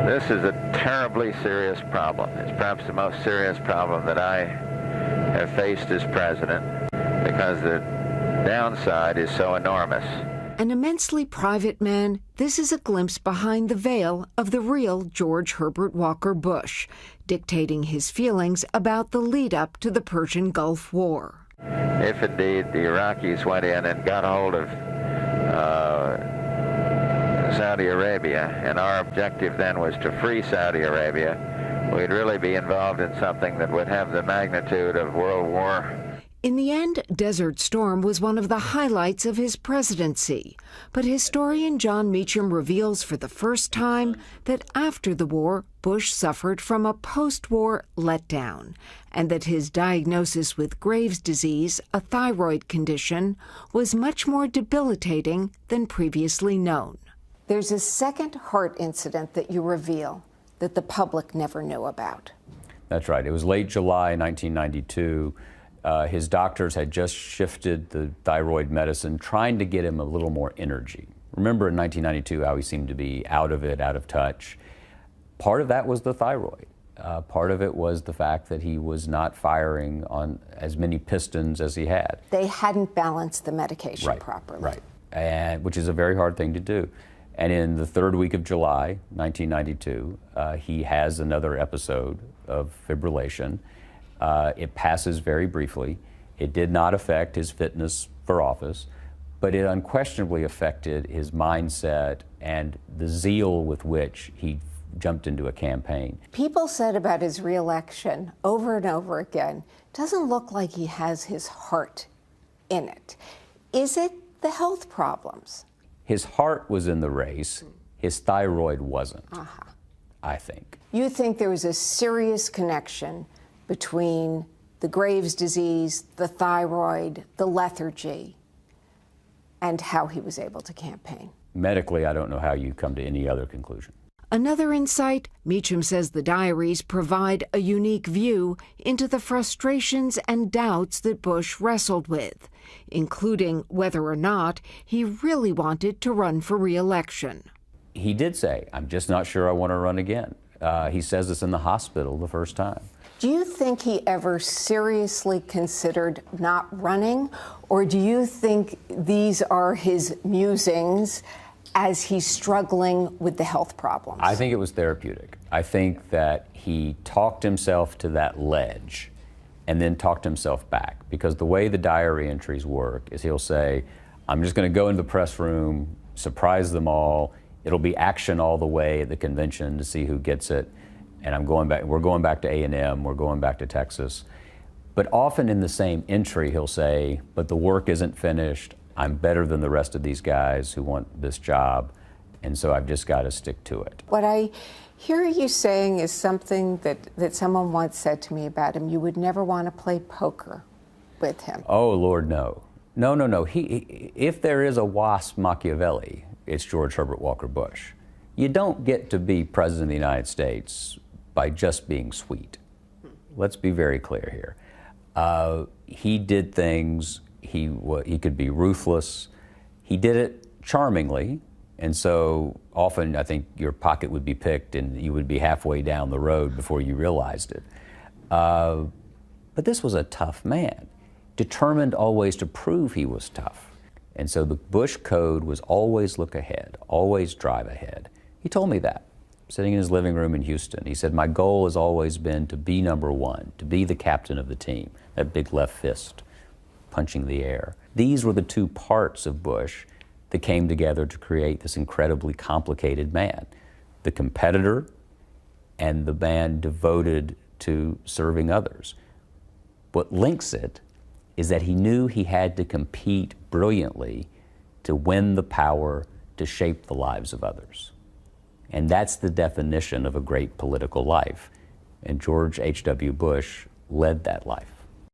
This is a terribly serious problem. It's perhaps the most serious problem that I have faced as president, because the downside is so enormous. An immensely private man, this is a glimpse behind the veil of the real George Herbert Walker Bush, dictating his feelings about the lead-up to the Persian Gulf War. If indeed the Iraqis went in and got hold of Saudi Arabia, and our objective then was to free Saudi Arabia, we'd really be involved in something that would have the magnitude of World War. In the end, Desert Storm was one of the highlights of his presidency. But historian John Meacham reveals for the first time that after the war, Bush suffered from a post-war letdown, and that his diagnosis with Graves' disease, a thyroid condition, was much more debilitating than previously known. There's a second heart incident that you reveal that the public never knew about. That's right. It was late July 1992. His doctors had just shifted the thyroid medicine, trying to get him a little more energy. Remember in 1992 how he seemed to be out of it, out of touch. Part of that was the thyroid. Part of it was the fact that he was not firing on as many pistons as he had. They hadn't balanced the medication properly. Right, and which is a very hard thing to do. And in the third week of July 1992, he has another episode of fibrillation. It passes very briefly. It did not affect his fitness for office, but it unquestionably affected his mindset and the zeal with which he jumped into a campaign. People said about his reelection over and over again, doesn't look like he has his heart in it. Is it the health problems? His heart was in the race. His thyroid wasn't, I think. You think there was a serious connection between the Graves' disease, the thyroid, the lethargy, and how he was able to campaign? Medically, I don't know how you come to any other conclusion. Another insight, Meacham says the diaries provide a unique view into the frustrations and doubts that Bush wrestled with, including whether or not he really wanted to run for re-election. He did say, "I'm just not sure I want to run again." He says this in the hospital the first time. Do you think he ever seriously considered not running, or do you think these are his musings as he's struggling with the health problems? I think it was therapeutic. I think that he talked himself to that ledge and then talked himself back, because the way the diary entries work is he'll say, "I'm just going to go into the press room, surprise them all. It'll be action all the way at the convention to see who gets it. And I'm going back, we're going back to A&M, we're going back to Texas." But often in the same entry, he'll say, "But the work isn't finished. I'm better than the rest of these guys who want this job, and so I've just got to stick to it." What I hear you saying is something that someone once said to me about him. You would never want to play poker with him. Oh, Lord, no. No. If there is a wasp Machiavelli, it's George Herbert Walker Bush. You don't get to be president of the United States by just being sweet. Let's be very clear here. He did things, he could be ruthless. He did it charmingly, and so often I think your pocket would be picked and you would be halfway down the road before you realized it. But this was a tough man, determined always to prove he was tough. And so the Bush code was always look ahead, always drive ahead. He told me that, sitting in his living room in Houston. He said, "My goal has always been to be number one, to be the captain of the team," that big left fist punching the air. These were the two parts of Bush that came together to create this incredibly complicated man. The competitor and the man devoted to serving others. What links it is that he knew he had to compete brilliantly to win the power to shape the lives of others. And that's the definition of a great political life. And George H.W. Bush led that life.